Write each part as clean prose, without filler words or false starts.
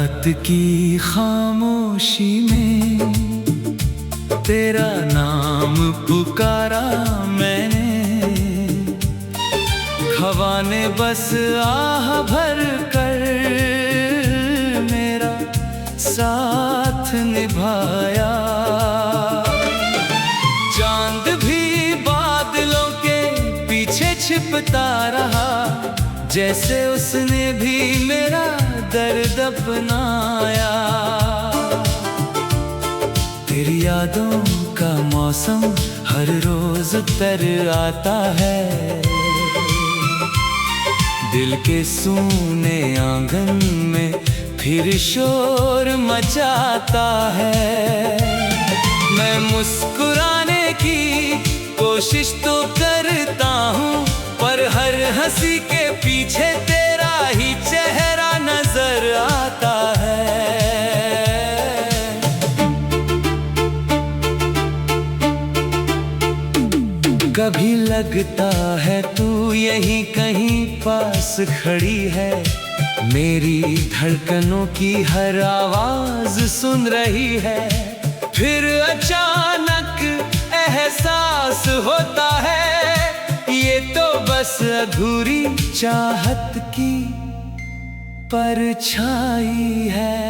रात की खामोशी में तेरा नाम पुकारा मैंने। हवा ने बस आह भर कर मेरा साथ निभाया। चांद भी बादलों के पीछे छिपता रहा, जैसे उसने भी मेरा दर्द अपनाया। तेरी यादों का मौसम हर रोज तर आता है, दिल के सूने आंगन में फिर शोर मचाता है। मैं मुस्कुराने की कोशिश तो करता हूँ, पर हर हंसी के पीछे तेरा ही चेहरा नजर आता है। कभी लगता है तू यहीं कहीं पास खड़ी है, मेरी धड़कनों की हर आवाज सुन रही है। फिर अचानक एहसास होता है, ये तो बस अधूरी चाहत की परछाई है।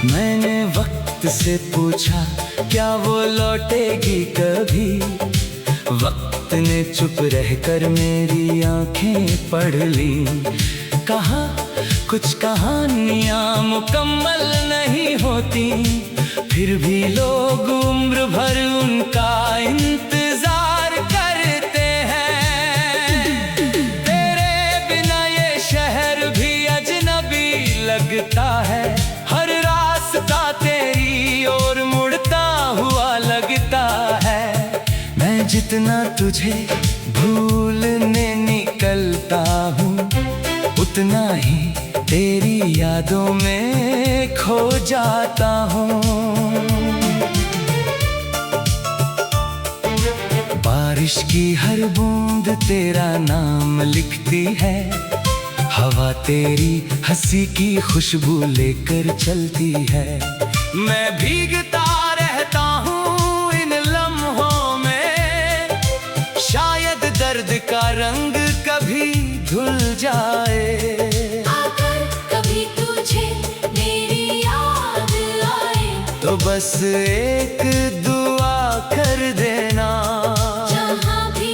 मैंने वक्त से पूछा क्या वो लौटेगी कभी, वक्त ने चुप रहकर मेरी आंखें पढ़ ली। कहा कुछ कहानियां मुकम्मल नहीं होती, फिर भी लोग उम्र भर उनका इंतजार करते हैं। तेरे बिना ये शहर भी अजनबी लगता है, हर रास्ता तेरी ओर मुड़ता हुआ लगता है। मैं जितना तुझे भूलने निकलता हूँ, उतना ही तेरी यादों में खो जाता हूँ। बारिश की हर बूंद तेरा नाम लिखती है, हवा तेरी हंसी की खुशबू लेकर चलती है। मैं भीगता रहता हूँ इन लम्हों में, शायद दर्द का रंग कभी धुल जाए। अगर कभी तुझे मेरी याद आए, तो बस एक दुआ कर देना। जहाँ भी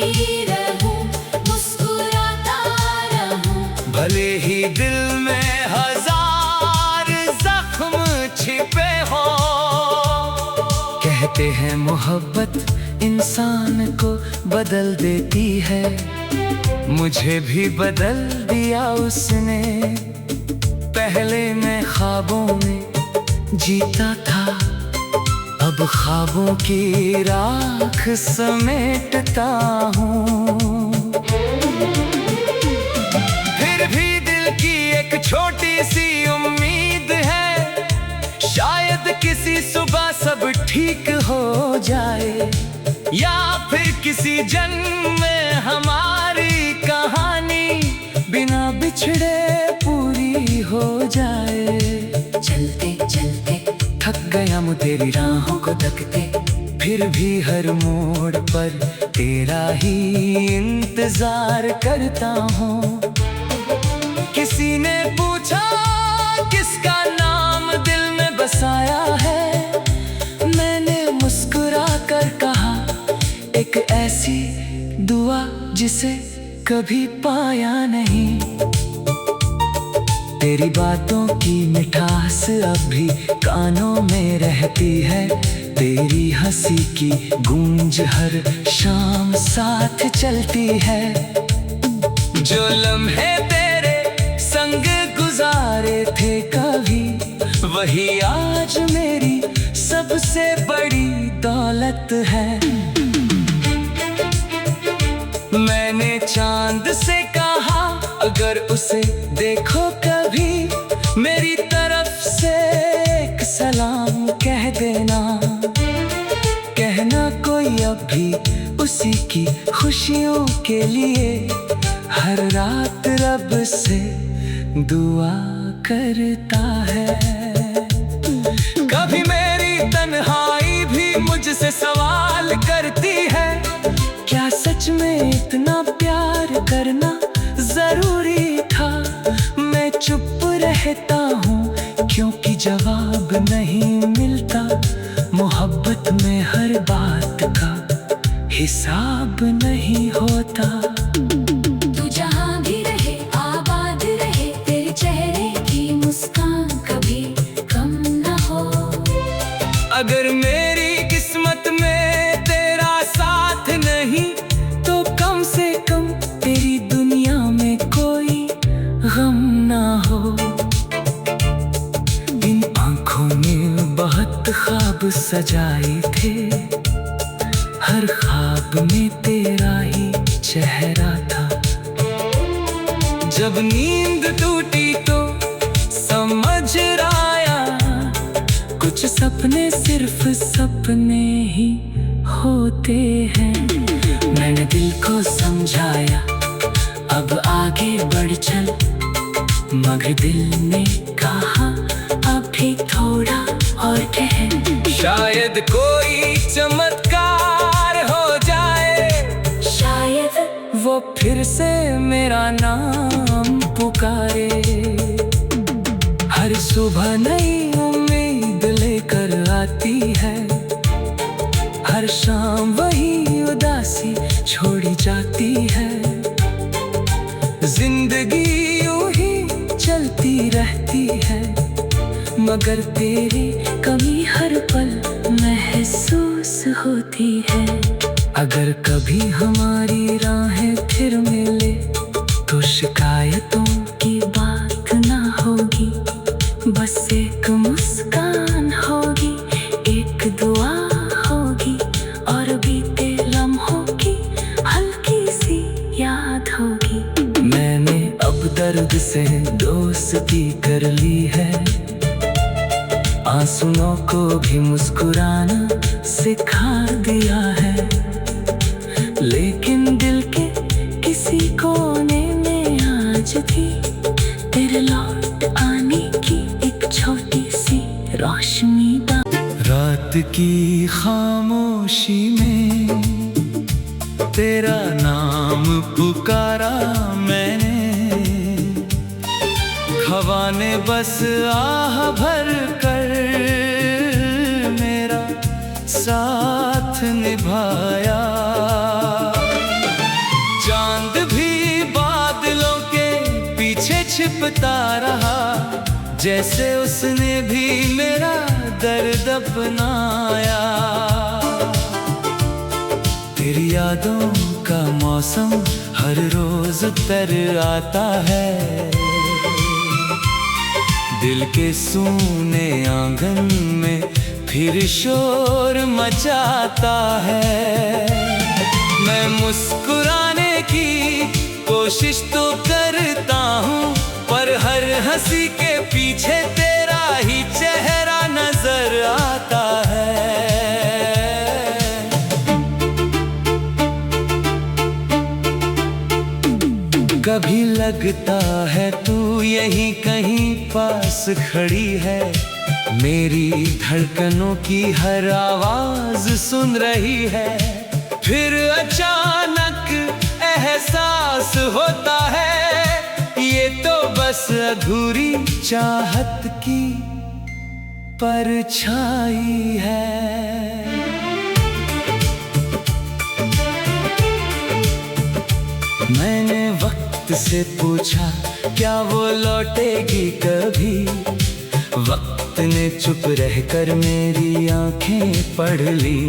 रहूं मुस्कुराता रहूं, भले ही दिल में हजार जख्म छिपे हो। कहते हैं मोहब्बत इंसान को बदल देती है, मुझे भी बदल दिया उसने। पहले मैं ख्वाबों में जीता था, अब ख्वाबों की राख समेटता हूँ। फिर भी दिल की एक छोटी सी उम्मीद है, शायद किसी सुबह सब ठीक हो जाए, या फिर किसी जन्म में हमारी कहानी बिना बिछड़े पूरी हो जाए। चलते चलते थक गया मैं तेरी राहों को तकते, फिर भी हर मोड़ पर तेरा ही इंतजार करता हूँ। किसी ने पूछा किसका नाम दिल में बसाया है, मैंने मुस्कुरा कर कहा एक ऐसी दुआ जिसे कभी पाया नहीं। तेरी बातों की मिठास अब भी कानों में रहती है, तेरी हंसी की गूंज हर शाम साथ चलती है। जो लम्हे तेरे संग गुजारे थे कभी, वही आज मेरी सबसे बड़ी दौलत है। मैंने चांद से कहा अगर उसे देखो कभी, मेरी तरफ से एक सलाम कह देना। कहना कोई अब भी उसी की खुशियों के लिए हर रात रब से दुआ करता है। कभी मेरी तन्हाई भी मुझसे सवाल करती है, क्या सच में इतना प्यार करना जरूरी था। मैं चुप रहता हूँ क्योंकि जवाब नहीं मिलता। मोहब्बत में हर बात का हिसाब नहीं होता। तू जहाँ भी रहे आबाद रहे, तेरे चेहरे की मुस्कान कभी कम न हो। अगर मेरी किस्मत में तेरा साथ नहीं तो कम से कम तेरी दुनिया में कोई गम ना हो। इन आंखों ने बहुत ख्वाब सजाए थे, हर ख्वाब में तेरा ही चेहरा था। जब नींद टूटी तो समझ आया, कुछ सपने सिर्फ सपने ही होते हैं। मैंने दिल को समझाया अब आगे बढ़ चल, मगर दिल ने कहा अभी थोड़ा और ठहर। शायद कोई चमत्कार हो जाए, शायद वो फिर से मेरा नाम पुकारे। हर सुबह नई उम्मीद लेकर आती है, हर शाम वही उदासी छोड़ी जाती है। जिंदगी यूं ही चलती रहती है, मगर तेरी कमी हर पल महसूस होती है। अगर कभी हमारी राहें फिर मिले तो शिकायतों की बात ना होगी, बस एक मुस्कान होगी, एक दुआ होगी और बीते लम्हों की हल्की सी याद होगी। मैंने अब दर्द से दोस्ती कर ली है, आंसुओं को भी मुस्कुराना सिखा दिया है। लेकिन दिल के किसी कोने में आज भी तेरे लौट आने की एक छोटी सी रोशनी। रात की खामोशी में तेरा नाम पुकारा मैंने, हवा ने बस आह भर कर मेरा साथ निभाया। चांद भी बादलों के पीछे छिपता रहा, जैसे उसने भी मेरा दर्द अपनाया। तेरी यादों का मौसम हर रोज तर आता है, दिल के सूने आंगन में फिर शोर मचाता है। मैं मुस्कुराने की कोशिश तो करता हूँ, पर हर हंसी के पीछे तेरा ही चेहरा नजर आता है। कभी लगता है तू यहीं कहीं पास खड़ी है, मेरी धड़कनों की हर आवाज सुन रही है। फिर अचानक एहसास होता है, ये तो बस अधूरी चाहत की परछाई है। मैंने वक्त से पूछा क्या वो लौटेगी कभी, वक्त ने चुप रहकर मेरी आंखें पढ़ ली।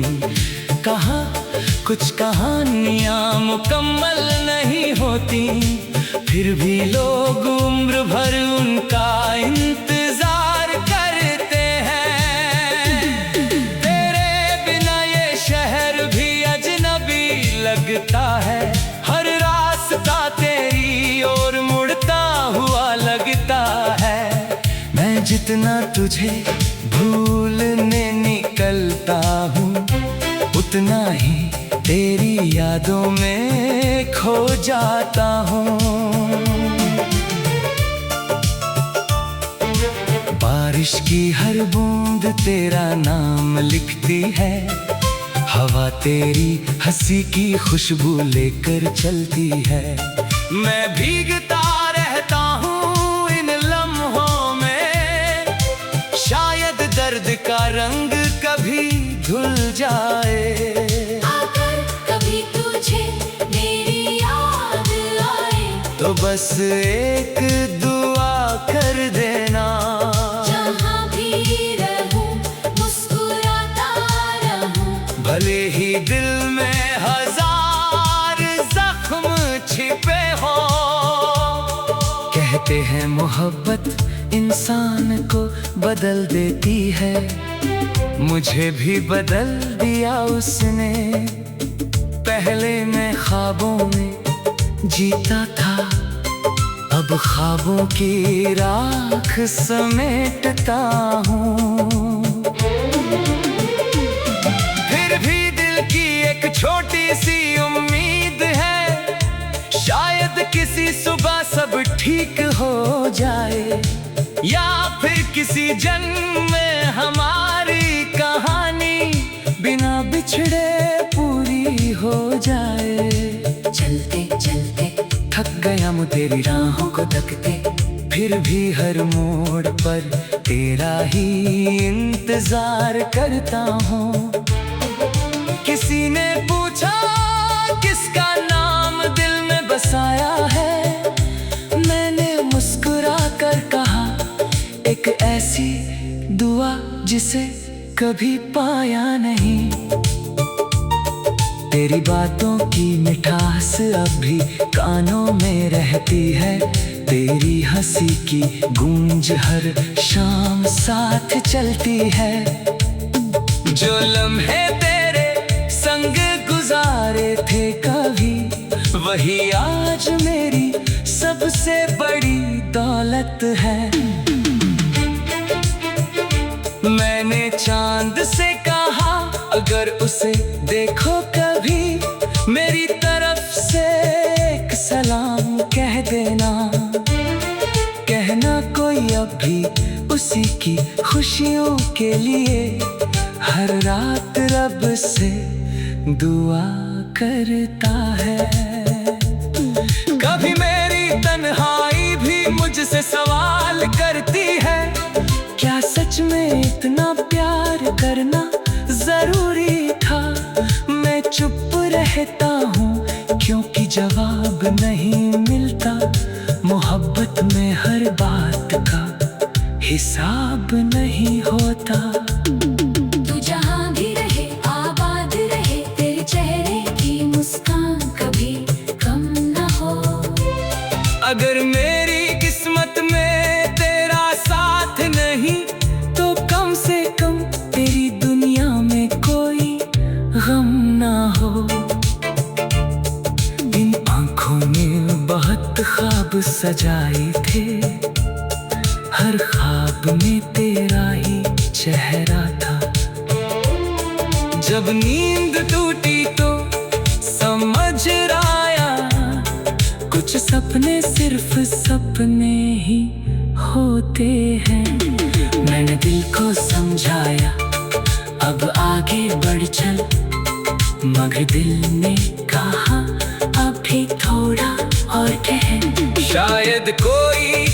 कहा कुछ कहानियां मुकम्मल नहीं होती, फिर भी लोग उम्र भर उनका इंतजार करते हैं। तेरे बिना ये शहर भी अजनबी लगता है, हर रास्ता तेरी ओर मुड़ता हुआ लगता है। मैं जितना तुझे भूलने निकलता हूँ, उतना ही तेरी यादों में खो जाता हूँ। बारिश की हर बूंद तेरा नाम लिखती है, हवा तेरी हंसी की खुशबू लेकर चलती है। मैं भीगता रहता हूँ इन लम्हों में, शायद दर्द का रंग कभी धुल जाए। अगर कभी तुझे मेरी याद आए, तो बस एक दुआ कर देना, जहाँ भी रहूं मुस्कुराता रहूं। भले ही दिल में हजार जख्म छिपे हो। कहते हैं मोहब्बत इंसान को बदल देती है, मुझे भी बदल दिया उसने। पहले मैं ख्वाबों में जीता था, अब ख्वाबों की राख समेटता हूँ। फिर भी दिल की एक छोटी सी उम्मीद है, शायद किसी सुबह सब ठीक हो जाए, या फिर किसी जन्म में हमारी कहानी बिना बिछड़े पूरी हो जाए। चलते चलते थक गया मैं तेरी राहों को तकते, फिर भी हर मोड़ पर तेरा ही इंतजार करता हूँ। किसी ने पूछा किसका नाम दिल में बसाया है, मैंने मुस्कुरा कर कहा एक ऐसी दुआ जिसे कभी पाया नहीं। तेरी बातों की मिठास अब भी कानों में रहती है, तेरी हंसी की गूंज हर शाम साथ चलती है। जो लम्हे तेरे संग गुजारे थे कभी, वही आज मेरी सबसे बड़ी दौलत है। मैंने चांद से कहा अगर उसे देखो कभी, मेरी तरफ से एक सलाम कह देना। कहना कोई अब भी उसी की खुशियों के लिए हर रात रब से दुआ करता है। कभी मेरी तन्हाई भी मुझसे सवाल करती है, क्या सच में इतना प्यार करना जरूरी था। मैं चुप रहता हूँ क्योंकि जवाब नहीं मिलता, मोहब्बत में हर बात का हिसाब नहीं होता। तू जहाँ भी रहे आबाद रहे, तेरे चेहरे की मुस्कान कभी कम न हो। अगर मेरी किस्मत में तेरा साथ नहीं, तो कम से कम तेरी दुनिया में कोई गम ना हो। इन आंखों ने बहुत ख्वाब सजाए थे, हर ख्वाब में तेरा ही चेहरा था। जब नींद टूटी तो समझ आया, कुछ सपने सिर्फ सपने ही होते हैं। मैंने दिल को समझाया अब आगे बढ़ चल, मगर दिल ने कहा अभी थोड़ा और ठहर। शायद कोई